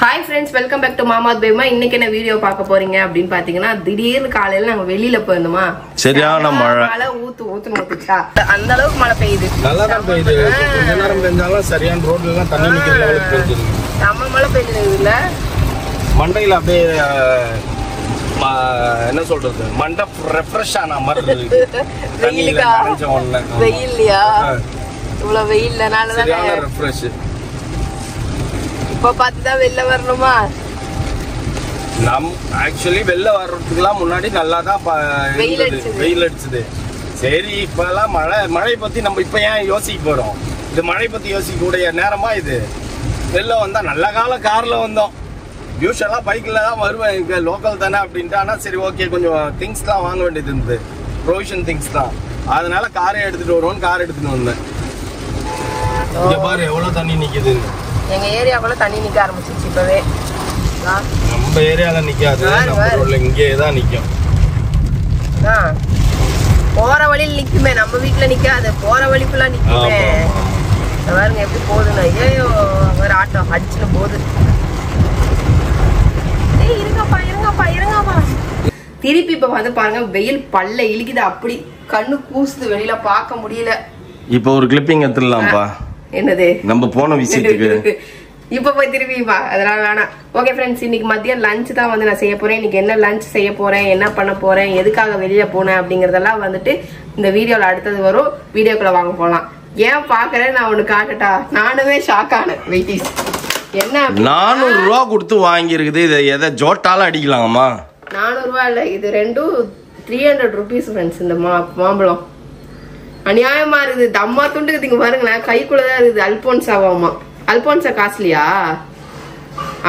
Hi friends, welcome back to மாமாத் பேமா. இன்னைக்கு என்ன வீடியோ பார்க்க போறீங்க அப்படின்னு பாத்தீங்கன்னா, திடீர்னு காலையில நாங்க வெளியில போயிருந்தோமா, சரியான மழை ஊத்துச்சா, அந்த அளவுக்கு மழை பெய்யுது. நல்லா தான் பெய்யுது. கொஞ்ச நேரம் பெஞ்சாலும் சரியான ரோட்ல எல்லாம் தண்ணி நிக்கிற லெவலுக்கு பெய்யுது. நம்ம மழை பெய்யுது இல்ல, மண்டையில அப்படியே என்ன சொல்றது, மண்டை ரெஃப்ரெஷ் ஆன மாதிரி இருக்கு. வெயில்லையா, இவ்வளவு வெயில்லனாலதான் ரெஃப்ரெஷ். இப்ப பார்த்துதான் வெளில வரணுமா? ஆக்சுவலி வெளில வர்றதுக்குலாம் முன்னாடி நல்லா தான் வெயில் அடிச்சுது. சரி, இப்பெல்லாம் மழை பத்தி நம்ம இப்ப ஏன் யோசிக்க போறோம்? இது மழை பத்தி யோசிக்க கூடிய நேரமா இது? வெளில வந்தா நல்ல காலம் கார்ல வந்தோம். யூஸ்வலா பைக்ல தான் வருவேன், இங்க லோக்கல் தானே அப்படின்ட்டு. ஆனா சரி ஓகே, கொஞ்சம் திங்ஸ் தான் வாங்க வேண்டியது இருந்தது, ப்ரொவிஷன் திங்ஸ் தான். அதனால காரை எடுத்துட்டு வருவோம், கார் எடுத்துட்டு வந்தேன். இங்க பாரு எவ்வளவு தண்ணி நிக்குதுன்னு. எங்க ஏரியாக்குள்ள தண்ணி நிக்க ஆரம்பிச்சிருச்சு இப்பவே. நம்ம ஏரியால நிக்காது, நம்ம ரோட்ல இங்கே தான் நிக்கும். போற வழியில நிக்குமே, நம்ம வீட்டுல நிக்காது, போற வழி ஃபுல்லா நிக்குமே. பாருங்க எப்படி போகுதுன்னு. ஐயோ, ஒரு ஆட்டோ அடிச்சுன்னு போகுது. இருங்கப்பா. திருப்பி இப்ப வந்து பாருங்க, வெயில் பல்ல இழுக்குது, அப்படி கண்ணு கூசுது, வெளியில பார்க்க முடியல. இப்ப ஒரு கிளிப்பிங் எடுத்துடலாம்ப்பா. என்னது? நம்ம போன விஷயத்துக்கு இப்ப போய் திரும்பி வா, அதனால வேணாம். ஓகே ஃப்ரெண்ட்ஸ், இன்னைக்கு மதியம் லஞ்ச் தான் வந்து நான் செய்ய போறேன். இன்னைக்கு என்ன லஞ்ச் செய்ய போறேன், என்ன பண்ண போறேன், எதுக்காக வெளியில போனேன் அப்படிங்கறதெல்லாம் வந்துட்டு இந்த வீடியோல அடுத்தது வரும். வீடியோக்குள்ள வாங்க போலாம். ஏன் பாக்குறேன் நான் ஒண்ணு காட்டுட்டா, நானுமே ஷாக் ஆனேன். வெயிட்டிஸ் என்ன 400 ரூபா கொடுத்து வாங்கி இருக்குது. இதை எதை ஜோட்டால அடிக்கலாமா? 400 ரூபா இல்ல, இது ரெண்டும் 300 ருபீஸ் ஃப்ரெண்ட்ஸ். இந்த மாம்பழம் அநியாயமா இருக்குது. தம்மா துண்டுக்கு திங்க பாருங்களேன், கைக்குள்ளதான் இருக்குது. அல்போன்சாவாமா? அல்போன்சா காஸ்ட்லியா?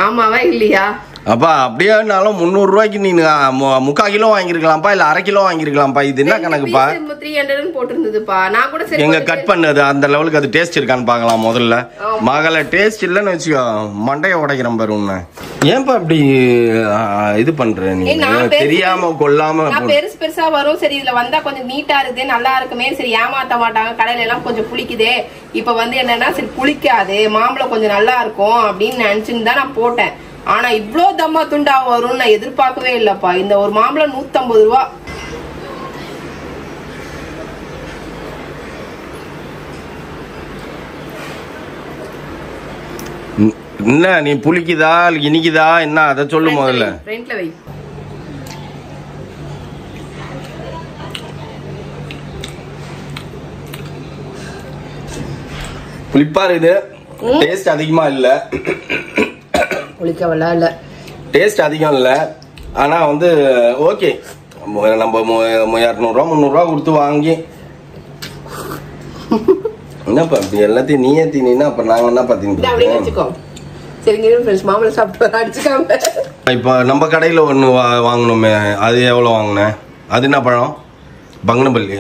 ஆமாவா இல்லையா? அப்பா அப்படியேனாலும் 300 ரூபாய்க்கு நீ 3/4 கிலோ வாங்கிருக்கலாம்ப்பா, இல்ல 1/2 கிலோ வாங்கிருக்கலாம்ப்பா. இது என்ன கணக்குப்பா? 300 போட்டிருந்ததுப்பா. நான் கூட சரி எங்க கட் பண்ணது அந்த லெவலுக்கு அது டேஸ்ட் இருக்கான்னு பாக்கலாம் முதல்ல. மகள டேஸ்ட் இல்லன்னு வச்சுக்கோ, மண்டைய உடைக்கிறேன் பாரு உன்ன. ஏன்பா இப்படி இது பண்ற நீ? தெரியாம கொள்ளாம பெருசு பெருசா வரும். சரி, இதுல வந்தா கொஞ்சம் நீட்டா இருக்குது, நல்லா இருக்குமே, சரி ஏமாத்த மாட்டாங்க, கடையில எல்லாம் கொஞ்சம் புளிக்குதே. இப்ப வந்து என்னன்னா, சரி புளிக்காது, மாம்பழம் கொஞ்சம் நல்லா இருக்கும் அப்படின்னு நினைச்சுன்னு தான் நான் போட்டேன். ஆனா இவ்ளோ தம்மா துண்டா வரும் நான் எதிர்பார்க்கவே இல்லப்பா. இந்த ஒரு மாம்பழம் 150 ரூபா. என்ன நீ புளிக்குதா இனிக்குதா என்ன அத சொல்லு முதல்ல. ஃப்ரண்ட்ல வை. புளிப்பா இருக்குது, டேஸ்ட் அதிகமா இல்ல. புளிக்கவல இல்ல, டேஸ்ட் அதிகம் இல்ல. ஆனா வந்து ஓகே, நம்ம 200 ரூபா 300 ரூபா கொடுத்து வாங்கி என்னப்பா இப்படி எல்லாத்தையும் நீயே தீனா அப்ப நாங்க என்ன பாத்தீங்க? மாம்பழம் சாப்பிட்டு அடிச்சுக்காம. இப்ப நம்ம கடையில ஒண்ணு வாங்கணுமே, அது எவ்வளவு வாங்கினேன்? அது என்ன பழம்? பங்கனப்பள்ளி?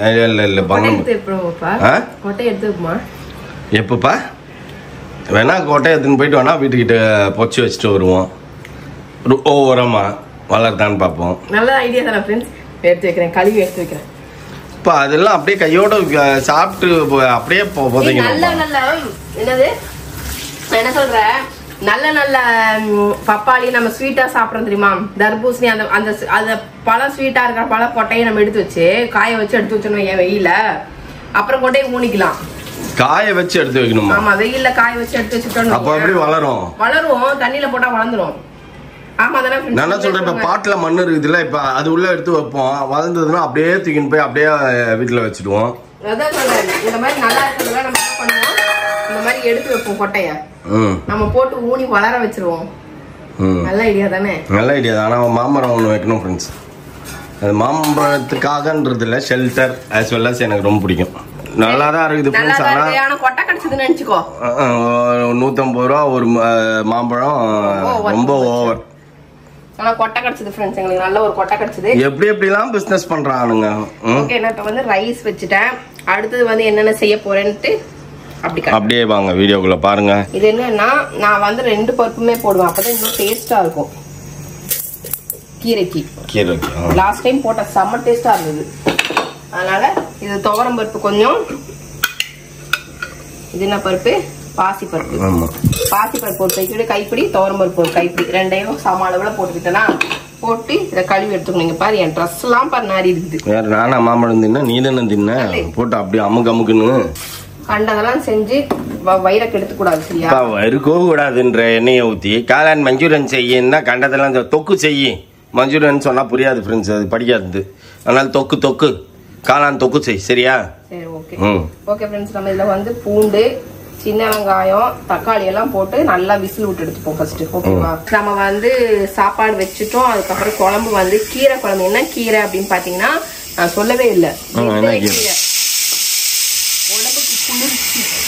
இல்ல பங்கனப்பள்ளி. கொட்டை எடுத்துமா? எப்பப்பா வேணா கோட்டை எடுத்துன்னு போயிட்டு வேணா வீட்டுக்கிட்ட பொச்சு வச்சுட்டு வருவோம். ஓரமா வளர்த்தான்னு பார்ப்போம். நல்ல ஐடியா தானே ஃப்ரெண்ட்ஸ். எடுத்து வைக்கிறேன், கழுவி எடுத்து வைக்கிறேன். இப்போ அதெல்லாம் அப்படியே கையோட சாப்பிட்டு அப்படியே போதைங்க. என்னது என்ன சொல்ற? நல்ல நல்ல பப்பாளி நம்ம ஸ்வீட்டா சாப்பிட்றோம் தெரியுமா, தர்பூசணி, அந்த அந்த அந்த பழம் ஸ்வீட்டா இருக்கிற பழ கொட்டையை நம்ம எடுத்து வச்சு காய வச்சு எடுத்து வச்சோம் ஏன் வெயில, அப்புறம் கொட்டையை ஊனிக்கலாம். காய வச்சு எடுத்து வைக்கணுமா? ஆமா, வெயில்ல காய வச்சு எடுத்து வச்சுட்டோம். அப்ப எப்படி வளரும்? தண்ணியில போட்டா வளர்ந்துரும். ஆமா தானே. நான் சொல்றேன், இப்ப பாட்டுல மண்ணு இருக்குதுல்ல, இப்ப அது உள்ள எடுத்து வைப்போம். வளர்ந்ததுன்னா அப்படியே தூக்கின்னு போய் அப்படியே வீட்டுல வச்சுடுவோம். அதான் சொல்றேன், இந்த மாதிரி நல்லா இருக்கிறதுல நம்ம என்ன பண்ணுவோம், இந்த மாதிரி எடுத்து வைப்போம் கொட்டைய, நம்ம போட்டு ஊனி வளர வச்சிருவோம். நல்ல ஐடியா தானே? நல்ல ஐடியா தான். ஆனா மாமரம் ஒண்ணு வைக்கணும் ஃப்ரெண்ட்ஸ். அது மாம்பழத்துக்காகன்றது இல்ல, ஷெல்டர் ஆஸ் வெல் அஸ் எனக்கு ரொம்ப பிடிக்கும். நல்லாதான் இருக்குது ஃப்ரெண்ட்ஸ். ஆனா கொட்டை கிடைச்சதுன்னு நினைச்சுக்கோ, 150 ரூபா ஒரு மாம்பழம் ரொம்ப ஓவர். ஆனா கொட்டை கிடைச்சது ஃப்ரெண்ட்ஸ், எங்களுக்கு நல்ல ஒரு கொட்டை கிடைச்சது. எப்படிலாம் பிசினஸ் பண்றானுங்க. ஓகே, நான் இப்ப வந்து ரைஸ் வச்சுட்டேன். அடுத்தது வந்து என்னென்ன செய்ய போறேன்ட்டு அப்படியே வாங்க வீடியோக்குள்ள பாருங்க. இது என்னன்னா, நான் வந்து 2 பருப்புமே போடுவேன், அப்பதான் இன்னும் டேஸ்டா இருக்கும். கீரைக்கு லாஸ்ட் டைம் போட்ட செம்ம டேஸ்டா இருந்தது. அதனால இது துவரம் பருப்பு கொஞ்சம், இது என்ன பருப்பு? பாசி பருப்பு. பாசிப்பருப்பு ஒரு கைப்பிடி துவரம்பருப்பு ஒரு கைப்பிடி ரெண்டையும் சம அளவுல போட்டுக்கிட்டேன்னா போட்டு இதை கழுவி எடுத்துக்கணும். பாரு என் ட்ரெஸ் எல்லாம் பாரு நாரி இருக்குது. வேற நானா மாம்பழம் தின்ன நீ தானே தின்ன போட்டு அப்படியே அமுக்குன்னு கண்டதெல்லாம் செஞ்சு வயிறை கெடுத்து கூடாது சரியா? வயிறுக்கோ கூடாதுன்ற எண்ணெயை ஊத்தி காளான் மஞ்சூரியன் செய்யன்னா கண்டதெல்லாம் தொக்கு செய்ய மஞ்சூரியன் சொன்னா புரியாது ஃப்ரெண்ட்ஸ், அது படிக்காது. அதனால தொக்கு காளான் தொக்கு செய் சரியா? சரி ஓகே. ஓகே ஃப்ரெண்ட்ஸ், நம்ம இதுல வந்து பூண்டு சின்ன வெங்காயம் தக்காளி எல்லாம் போட்டு நல்லா விசில் விட்டு எடுத்துப்போம் ஃபர்ஸ்ட். ஓகேவா? நம்ம வந்து சாப்பாடு வச்சுட்டோம். அதுக்கப்புறம் குழம்பு வந்து கீரை குழம்பு. என்ன கீரை அப்படின்னு பாத்தீங்கன்னா நான் சொல்லவே இல்லை.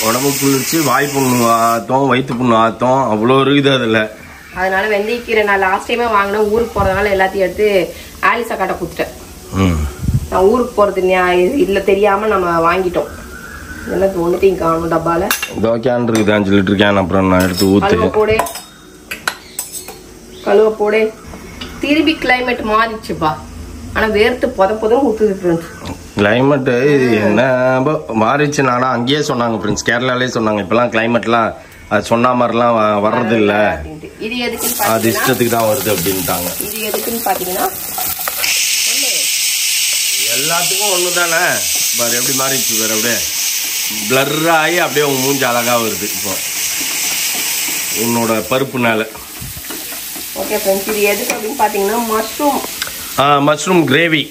உடம்பு குளிர்ச்சி, வாய் புண்ணு ஆத்தம், வயிற்று புண்ணு ஆத்தம், அவ்வளோ இருக்குது அதுல. அதனால வெந்தயக்கீரை நான் லாஸ்ட் டைமே வாங்கினேன். ஊருக்கு போறதுனால எல்லாத்தையும் எடுத்து ஆலிசா காட்ட கொடுத்துட்டேன். நான் ஊருக்கு போறது இல்ல தெரியாம நம்ம வாங்கிட்டோம். எனக்கு ஒண்ணுத்தையும் காணும் டப்பால. கேன் இருக்குது 5 லிட்டர் கேன். அப்புறம் நான் எடுத்து ஊத்து கழுவ போடு. திரும்பி கிளைமேட் மாறிடுச்சுப்பா. ஆனா வேர்த்து பொதன்னு ஊத்துது ஃப்ரெண்ட்ஸ். கிளைமேட் என்ன மாறிச்சு. நானா அங்கேயே சொன்னாங்க ஃப்ரெண்ட்ஸ், கேரளாலே சொன்னாங்க இப்பெல்லாம் கிளைமேட்லாம் அது சொன்ன மாதிரிலாம் வர்றது இல்ல, இது எதுக்கு அது இஷ்டத்துக்கு தான் வருது அப்படின்ட்டாங்க. இது எதுக்குன்னு பாத்தீங்கன்னா எல்லாத்துக்கும் ஒண்ணு தானே. பாரு எப்படி மாறிடுச்சு வேற, அப்படியே பிளர் ஆகி அப்படியே உங்க மூஞ்சி அழகா வருது இப்போ உன்னோட பருப்புனால. ஓகே ஃப்ரெண்ட்ஸ், இது எதுக்கு அப்படின்னு பாத்தீங்கன்னா மஷ்ரூம் கிரேவி,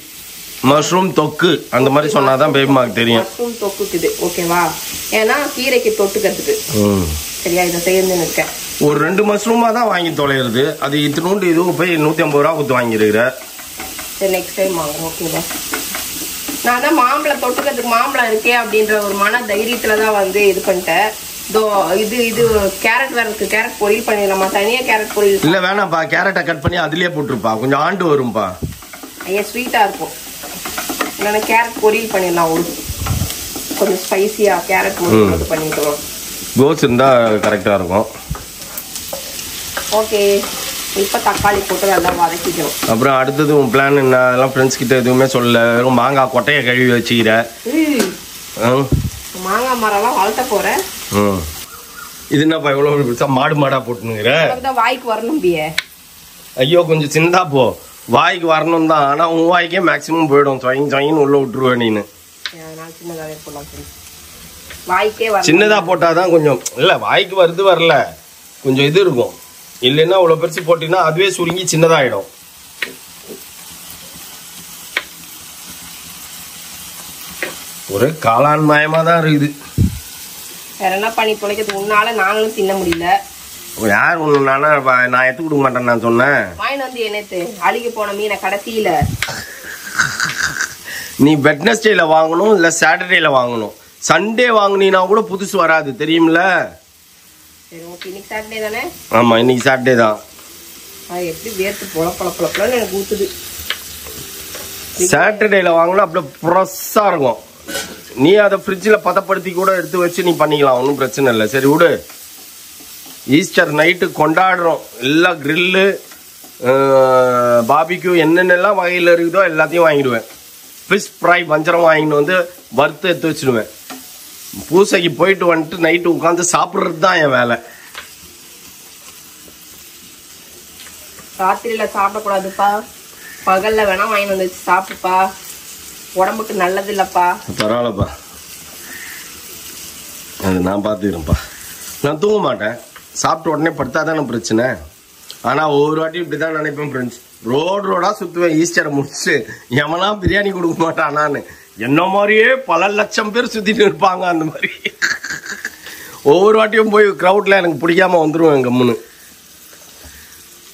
மஷ்ரூம் தொக்கு அந்த மாதிரி சொன்னாதான் பேபிமாக்கு தெரியும். மஷ்ரூம் தொக்குக்குது ஓகேவா? ஏன்னா கீரைக்கு தொட்டுக்கிறதுக்கு சரியா இதை செய்யணும்னு இருக்கேன். ஒரு 2 மஷ்ரூமா தான் வாங்கி தொலைகிறது. அது இத்தினோண்டு இதுவும் போய் 150 ரூபா கொடுத்து வாங்கிருக்கிற. சரி நெக்ஸ்ட் டைம் வாங்குறோம் ஓகேவா? நான் தான் மாம்பழம் தொட்டுக்கிறதுக்கு மாம்பழம் இருக்கே அப்படின்ற ஒரு மன தைரியத்துலதான் வந்து இது பண்ணிட்டேன். இது கேரட் வேற இருக்கு. கேரட் பொரியல் பண்ணிடலாமா? தனியா கேரட் பொரியல் இல்ல வேணாம்ப்பா, கேரட்டை கட் பண்ணி அதுலயே போட்டுருப்பா, கொஞ்சம் ஆண்டு வரும்பா. ஐயா ஸ்வீட்டா இருக்கும். இல்லைன்னா கேரட் பொரியல் பண்ணிடலாம். கொஞ்சம் ஸ்பைசியா கேரட் மட்டும் பண்ணிக்கலாம். கோஸ் இருந்தா கரெக்டா இருக்கும். ஓகே, இப்ப தக்காளி போட்டு நல்லா வதக்கிக்கணும். அப்புறம் அடுத்தது உன் பிளான் என்ன? அதெல்லாம் ஃப்ரெண்ட்ஸ் கிட்ட எதுவுமே சொல்ல, வெறும் மாங்காய் கொட்டையை கழுவி வச்சுக்கிற. மாங்காய் மரம்லாம் வளர்த்த போறேன். இது என்னப்பா இவ்வளவு மாடா போட்டுனுங்கிற? வாய்க்கு வரணும். ஐயோ கொஞ்சம் சின்னதா போ, வாய்க்கு வரணும் தான். ஆனா உன் வாய்க்கே மேக்சிமம் போயிடும். சொயின்னு உள்ள விட்டுருவேன் நீனு. சின்னதா போட்டாதான் கொஞ்சம் இல்ல வாய்க்கு வருது வரல கொஞ்சம் இது இருக்கும். இல்லைன்னா அவ்வளவு பெருசு போட்டீங்கன்னா அதுவே சுருங்கி சின்னதாயிடும். ஒரு காளான் மயமா தான் இருக்குது. வேற என்ன பண்ணி தொலைக்கிறது? உன்னால நாங்களும் தின்ன முடியல. யார் ஒண்ணு நான் எடுத்து கொடுக்க மாட்டேன் நான் சொன்னேன். வாங்கிட்டு வந்து என்னத்து அழுகி போன மீனை கடைசியில நீ வெட்னஸ்டேல வாங்கணும் இல்ல சாட்டர்டேல வாங்கணும். சண்டே வாங்கினா கூட புதுசு வராது தெரியுமில. சரி ஓகே, இன்னைக்கு சாட்டர்டே தானே? ஆமா இன்னைக்கு சாட்டர்டே தான். அது எப்படி வேர்த்து பொல எனக்கு ஊத்துது. சாட்டர்டேல வாங்கினா அப்படியே ஃப்ரெஷ்ஷா இருக்கும். நீ அதை ஃப்ரிட்ஜில் பதப்படுத்தி கூட எடுத்து வச்சு நீ பண்ணிக்கலாம், ஒன்றும் பிரச்சனை இல்லை. சரி விடு. ஈஸ்டர் நைட்டு கொண்டாடுறோம். எல்லாம் கிரில்லு பாபிக்யூ என்னென்னலாம் வகையில் இருக்குதோ எல்லாத்தையும் வாங்கிடுவேன். ஃபிஷ் ஃப்ரை வஞ்சரம் வாங்கிட்டு வந்து வறுத்து எடுத்து வச்சிடுவேன். பூசைக்கு போயிட்டு வந்துட்டு நைட்டு உட்காந்து சாப்பிட்றது தான் என் வேலை. ராத்திரியில சாப்பிடக்கூடாதுப்பா, பகல்ல வேணா வாங்கிட்டு வந்து சாப்பிடுப்பா, உடம்புக்கு நல்லது இல்லப்பா. பரவாயில்லப்பா, அது நான் பார்த்துக்கிறேன்ப்பா. நான் தூங்க மாட்டேன், சாப்பிட்ட உடனே படுத்தாதானே பிரச்சனை. ஆனா ஒவ்வொரு வாட்டி இப்படிதான் நினைப்பேன் ஃப்ரெண்ட்ஸ். ரோடா சுத்துவேன் ஈஸ்டரை முடிச்சு. எவனா பிரியாணி கொடுக்க மாட்டான். நான் என்ன மாதிரியே பல லட்சம் பேர் சுத்திட்டு இருப்பாங்க. அந்த மாதிரி ஒவ்வொரு வாட்டியும் போய் கிரௌட்ல எனக்கு பிடிக்காம வந்துருவேன் கம்முன்னு.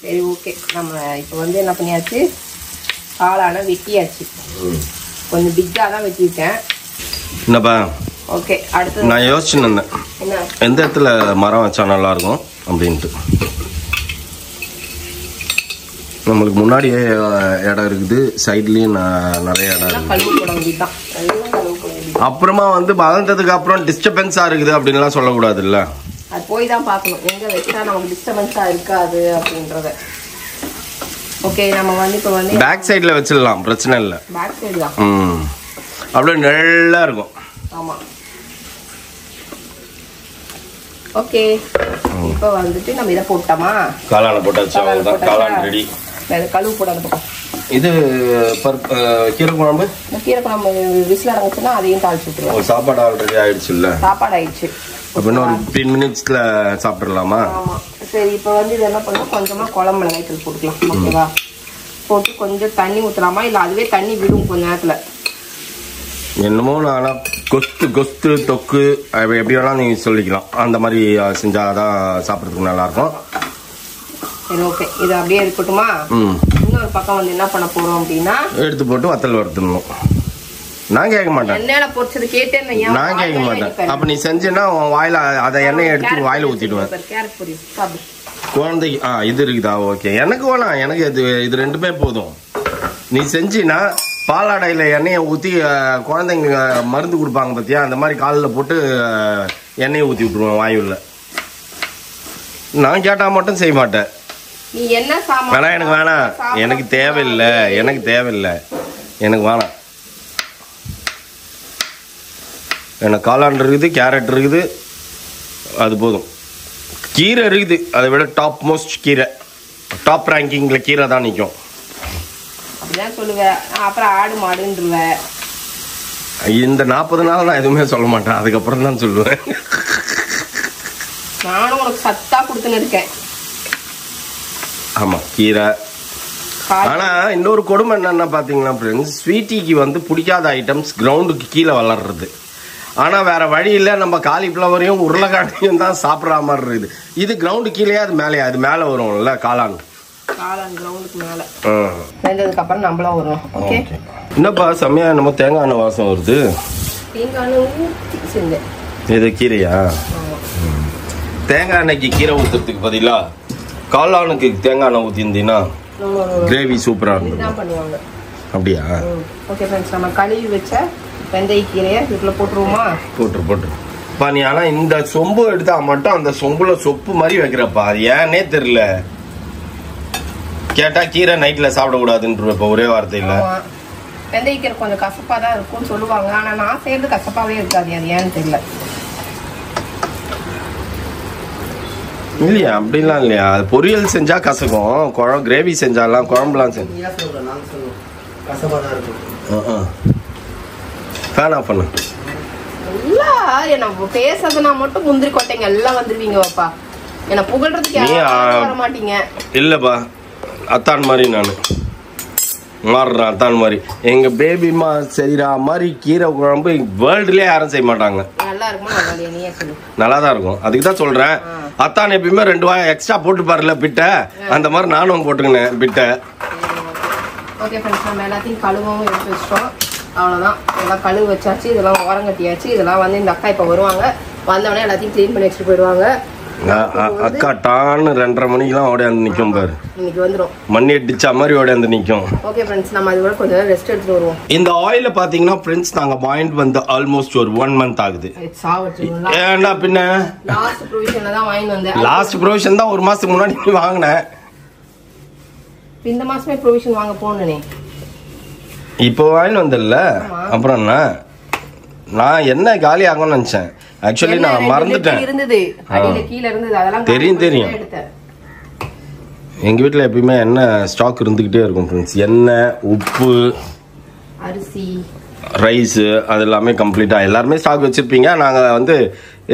சரி ஓகே, நம்ம இப்போ வந்து என்ன பண்ணியாச்சு, காளான வெட்டியாச்சு. கொஞ்சம் பிக்கா தான் வெட்டியிருக்கேன். என்னப்பா? ஓகே, அடுத்து நான் யோசிச்சுன்னு இருந்தேன் எந்த இடத்துல மரம் வச்சா நல்லா இருக்கும் அப்படின்ட்டு. நம்மளுக்கு முன்னாடியே இடம் இருக்குது, சைட்லயும் நிறைய இடம் இருக்குது. அப்புறமா வந்து வளர்ந்ததுக்கு அப்புறம் டிஸ்டர்பன்ஸா இருக்குது அப்படின்லாம் சொல்லக்கூடாது இல்ல. அது போய் தான் பார்க்கணும் எங்க வச்சா நமக்கு டிஸ்டர்பன்ஸா இருக்காது அப்படின்றத. ஓகே, நம்ம வந்து இப்போ வந்து பேக் சைடுல வச்சிடலாம், பிரச்சனை இல்லை. பேக் சைடு தான். அப்படியே நல்லா இருக்கும். ஆமா. ஓகே இப்போ வந்துட்டு நம்ம இதை போட்டோமா காளான போட்டாச்சு அவ்வளவுதான் காளான் ரெடி கழுவு போடாத பக்கம் இது கீரை குழம்பு இந்த கீரை குழம்பு விசில் இறங்குச்சுன்னா அதையும் தாளிச்சு விட்டுருவோம் சாப்பாடு ஆல்ரெடி ஆயிடுச்சு இல்ல சாப்பாடு ஆயிடுச்சு அப்படின்னா ஒரு 15 மினிட்ஸ்ல சாப்பிடலாமா ஆமா சரி இப்போ வந்து இது என்ன பண்ணணும் கொஞ்சமா குழம்பு மிளகாய்த்தூள் போட்டுக்கலாம் ஓகேவா போட்டு கொஞ்சம் தண்ணி ஊற்றலாமா இல்லை அதுவே தண்ணி விடும் கொஞ்ச நேரத்தில் என்னமோ நானா கொஸ்து தொக்கு எப்படி வேணாலும் நீங்கள் சொல்லிக்கலாம் அந்த மாதிரி செஞ்சாதான் சாப்பிட்றதுக்கு நல்லா இருக்கும் சரி ஓகே இது அப்படியே இருக்கட்டுமா இன்னொரு பக்கம் வந்து என்ன பண்ண போறோம் அப்படின்னா எடுத்து போட்டு வத்தல் வறுத்துடணும் நான் கேட்க மாட்டேன் எண்ணெயில பொரிச்சது கேட்டேன் நான் கேட்க மாட்டேன் அப்ப நீ செஞ்சேன்னா உன் வாயில அதை எண்ணெயை எடுத்து வாயில ஊத்திடுவேன் கேரட் பொரியல் சாப்பிடு குழந்தைக்கு இது இருக்குதா ஓகே எனக்கு வேணாம் எனக்கு இது ரெண்டுமே போதும் நீ செஞ்சினா பாலாடையில எண்ணெயை ஊற்றி குழந்தைங்க மருந்து கொடுப்பாங்க பார்த்தியா அந்த மாதிரி காலில் போட்டு எண்ணெயை ஊற்றி விட்டுருவேன் வாயுல நான் கேட்டால் மட்டும் செய்ய மாட்டேன் நீ என்ன சாமான் வேணாம் எனக்கு வேணாம் எனக்கு தேவையில்லை எனக்கு வேணாம் எனக்கு காளான் இருக்குது கேரட் இருக்குது அது போதும் கீரை இருக்குது அதை விட டாப் மோஸ்ட் கீரை டாப் ரேங்கிங்கில் கீரை தான் நிற்கும் அப்படிதான் சொல்லுவேன் அப்புறம் ஆடு மாடுன்றுவேன் இந்த 40 நாள் நான் எதுவுமே சொல்ல மாட்டேன் அதுக்கப்புறம் தான் சொல்லுவேன் நானும் உனக்கு சத்தா கொடுத்துன்னு இருக்கேன் ஆமா கீரை ஆனா இன்னொரு கொடுமை என்னன்னா பாத்தீங்கன்னா ஃப்ரெண்ட்ஸ் ஸ்வீட்டிக்கு வந்து பிடிக்காத ஐட்டம்ஸ் கிரவுண்டுக்கு கீழே வளர்றது ஆனா வேற வழி இல்ல நம்ம காலிஃப்ளவரையும் உருளைக்கிழங்கையும் தான் சாப்பிட்ற மாதிரி இருக்குது இது கிரவுண்டு கீழே அது மேலே அது மேலே வரும்ல காளான் கிரவுண்டுக்கு மேல செஞ்சதுக்கு அப்புறம் நம்மளும் வரும் ஓகே என்னப்பா செம்மையா நம்ம தேங்காய் எண்ணெய் வாசம் வருது தேங்காய் எண்ணெய் ஊற்றி செஞ்சேன் இது கீரையா தேங்காய் எண்ணெய்க்கு கீரை ஊற்றுறதுக்கு பதிலா காளானுக்கு தேங்காய் எண்ணெய் ஊற்றிருந்தீங்கன்னா கிரேவி சூப்பரா இருக்கும் பண்ணுவாங்க அப்படியா ஓகே ஃப்ரெண்ட்ஸ் நம்ம கழுவி வச்ச வெந்தய கீரையை இதுக்குள்ள போட்டுருவோமா போட்டுருப்பா நீ ஆனா இந்த சொம்பு எடுத்தா மட்டும் அந்த சொம்புல சொப்பு மாதிரி வைக்கிறப்பா அது ஏன்னே தெரியல கேட்டா கீரை நைட்ல சாப்பிடக்கூடாதுன்ற இப்ப ஒரே வார்த்தையில வெந்தய கீரை கொஞ்சம் கசப்பா தான் இருக்கும்னு சொல்லுவாங்க ஆனா நான் செய்யறது கசப்பாவே இருக்காது அது ஏன்னு தெரியல இல்லையா அப்படிலாம் இல்லையா அது பொரியல் செஞ்சா கசக்கும் குழம்பு கிரேவி செஞ்சாலாம் குழம்புலாம் செஞ்சு ஃபேன் ஆஃப் பண்ணு என்ன பேசுறதுனா மட்டும் முந்திரி கொட்டைங்க எல்லாம் வந்துருவீங்க பாப்பா என்ன புகழ்றதுக்கு யாரும் வர மாட்டீங்க இல்லப்பா அத்தான் மாதிரி நான் மாறுறேன் அத்தான் மாதிரி எங்க பேபிமா செய்யற மாதிரி கீரை குழம்பு வேர்ல்டுலயே யாரும் செய்ய மாட்டாங்க நல்லா தான் இருக்கும் அதுக்கு தான் சொல்றேன் அத்தான் எப்பயுமே 2 வாய் எக்ஸ்ட்ரா போட்டு பாருல பிட்ட அந்த மாதிரி நானும் போட்டுக்கினேன் பிட்ட ஓகே ஃப்ரெண்ட்ஸ் நம்ம எல்லாத்தையும் கழுவும் எடுத்து வச்சிட்டோம் அவ்வளோதான் எல்லாம் கழுவு வச்சாச்சு இதெல்லாம் ஓரங்கட்டியாச்சு இதெல்லாம் வந்து இந்த அக்கா இப்போ வருவாங்க வந்தவொடனே எல்லாத்தையும் க்ளீன் பண்ணி வச்சுட்டு போயிடுவாங்க அக்கா டான்னு 2:30 மணிக்கெல்லாம் ஓடியாந்து நிற்கும் பாரு இன்னைக்கு வந்துடும் மண்ணி அடிச்சா மாதிரி ஓடியாந்து நிற்கும் ஓகே ஃப்ரெண்ட்ஸ் நம்ம அது கூட கொஞ்சம் ரெஸ்ட் எடுத்துட்டு வருவோம் இந்த ஆயில பாத்தீங்கன்னா ஃப்ரெண்ட்ஸ் நாங்க பாயிண்ட் வந்து ஆல்மோஸ்ட் ஒரு 1 மந்த் ஆகுது ஏன்னா பின்ன லாஸ்ட் ப்ரொவிஷன்ல தான் வாங்கி வந்தேன் லாஸ்ட் ப்ரொவிஷன் தான் 1 மாசத்துக்கு முன்னாடி வாங்கினேன் இந்த மாசமே ப்ரொவிஷன் வாங்க போனேனே இப்போ வாங்கிட்டு வந்தல அப்புறம் என்ன நான் என்ன காலி ஆகும்னு நினைச்சேன் ஆக்சுவலி நான் மறந்துட்டேன் இருந்தது அடியில கீழ இருந்தது அதெல்லாம் தெரியும் எங்க வீட்ல எப்பயுமே என்ன ஸ்டாக் இருந்துகிட்டே இருக்கும் ஃப்ரெண்ட்ஸ் எண்ணெய் உப்பு அரிசி ரைஸ் அது எல்லாமே கம்ப்ளீட்டா எல்லாருமே ஸ்டாக் வச்சிருப்பீங்க நாங்க வந்து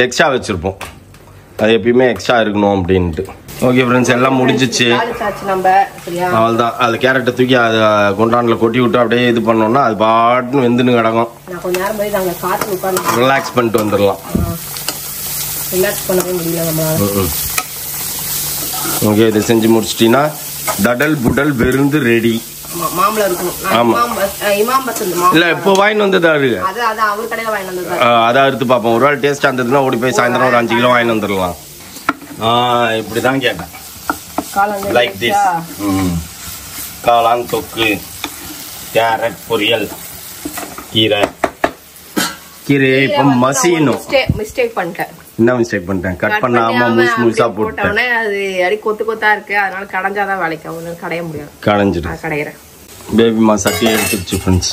எக்ஸ்ட்ரா வச்சிருப்போம் அது எப்பயுமே எக்ஸ்ட்ரா இருக்கணும் அப்படின்ட்டு ஓகே ஃப்ரெண்ட்ஸ் எல்லாம் முடிஞ்சிச்சு அவ்வளோதான் அது கேரட்டை தூக்கி அது குண்டானில் கொட்டி விட்டு அப்படியே இது பண்ணோம்னா அது பாட்டுன்னு வெந்துன்னு கிடக்கும் ரிலாக்ஸ் பண்ணிட்டு வந்துடலாம் ஓகே இதை செஞ்சு முடிச்சிட்டீங்கன்னா டடல் புடல் விருந்து ரெடி இல்ல இப்போ வாங்கிட்டு வந்ததா இருக்கு அதை அறுத்து பார்ப்போம் ஒரு வேளை டேஸ்டா இருந்ததுன்னா ஓடி போய் சாயந்தரம் ஒரு 5 கிலோ வாங்கிட்டு வந்துடலாம் இப்படிதான் கேட்டேன் லைக் திஸ் காளான் தொக்கு கேரட் பொரியல் கீரை இப்ப மசியணும் மிஸ்டேக் பண்ணிட்டேன் என்ன மிஸ்டேக் பண்ணிட்டேன் கட் பண்ணாம முழுசா போட்டேன் அது அடி கொத்து கொத்தா இருக்கு அதனால கடைஞ்சாதான் வேலைக்கு கடைய முடியாது கடைஞ்சிட்டு கடையிறேன் பேபிமா சட்டியை எடுத்துச்சு ஃப்ரெண்ட்ஸ்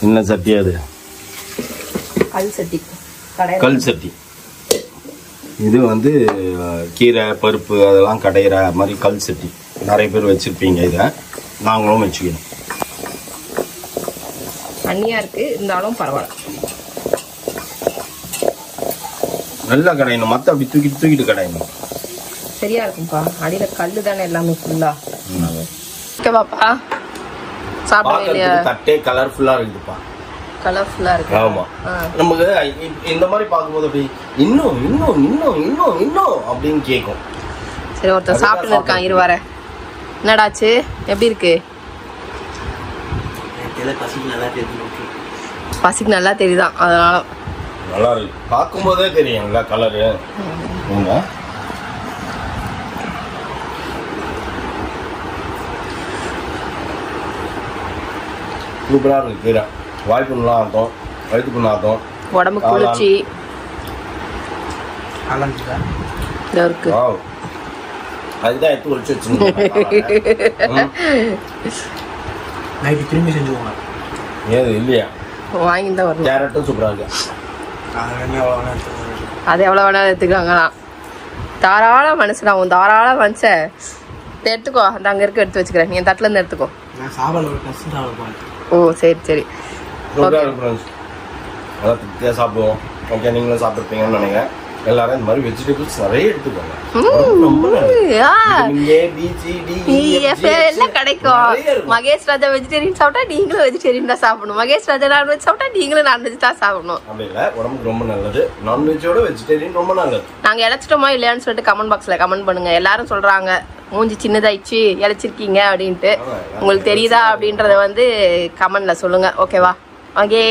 என்ன சட்டி அது கல் சட்டி கல் சட்டி இது வந்து கீரை பருப்பு அதெல்லாம் கடையிற மாதிரி கல் சட்டி நிறைய பேர் வச்சிருப்பீங்க. இதை நாங்களும் வச்சுக்கணும். தண்ணியா இருக்கு இருந்தாலும் பரவாயில்ல. நல்லா கடையணும். மத்த அப்படி தூக்கிட்டு கடையணும். சரியா இருக்கும்பா. அடியில கல்லு தானே எல்லாமே ஃபுல்லா. ஓகேவாப்பா சாப்பிடுங்க. தட்டே கலர்ஃபுல்லா இருக்குதுப்பா. கலர்ஃபுல்லா இருக்கு. ஆமா. நமக்கு இந்த மாதிரி பார்க்கும்போது அப்படி இன்னும் இன்னும் இன்னும் இன்னும் இன்னும் அப்படின்னு கேட்கும். சரி ஒருத்தர் சாப்பிட்டு இருக்கான். இரு வர. என்னடாச்சு? எப்படி இருக்கு? பசிக்கு நல்லா தெரியுதான். அதனால நல்லா இருக்கு. பார்க்கும்போதே தெரியும்ல கலரு. சூப்பரா இருக்கு. கீரை வாய்ப்பு நல்லா ஆகும், வயிற்றுக்கு நல்லா ஆகும், உடம்பு குளிர்ச்சி இருக்கு. அதுதான் எடுத்து ஒழிச்சு வச்சுருந்தேன். நைட்டு திரும்பி செஞ்சுக்கோங்க. ஏது இல்லையா? வாங்கி தான் வரும். கேரட்டும் சூப்பராக இருக்கு. அது எவ்வளோ வேணா எடுத்துக்காங்களா? தாராள மனுஷன். அவன் தாராள மனுஷன். எடுத்துக்கோ. அந்த அங்கே இருக்க எடுத்து வச்சுக்கிறேன். நீ என் தட்டில் இருந்து எடுத்துக்கோ. ஓ சரி சரி. சூப்பராக இருக்கு ஃப்ரெண்ட்ஸ். அதான் திருப்தியாக சாப்பிடுவோம். ஓகே, நீங்களும் சாப்பிட்ருப்பீங்கன்னு நினைக்கிறேன். எல்லாரும் இந்த மாதிரி வெஜிடபிள்ஸ் நிறைய எடுத்துக்கோங்க. கிடைக்கும். மகேஷ் ராஜா வெஜிடேரியன் சாப்பிட்டா நீங்களும் வெஜிடேரியன் தான் சாப்பிடணும். மகேஷ் ராஜா நான்வெஜ் சாப்பிட்டா நீங்களும் நான்வெஜ் தான் சாப்பிடணும். அப்படி இல்லை, உடம்புக்கு ரொம்ப நல்லது. நான்வெஜ்ஜோட வெஜிடேரியன் ரொம்ப நல்லது. நாங்க இழைச்சிட்டோமா இல்லையான்னு சொல்லிட்டு கமெண்ட் பாக்ஸ்ல கமெண்ட் பண்ணுங்க. எல்லாரும் சொல்றாங்க மூஞ்சி சின்னதாயிடுச்சு இழைச்சிருக்கீங்க அப்படின்ட்டு. உங்களுக்கு தெரியுதா அப்படின்றத வந்து கமெண்ட்ல சொல்லுங்க. ஓகேவா? ஓகே.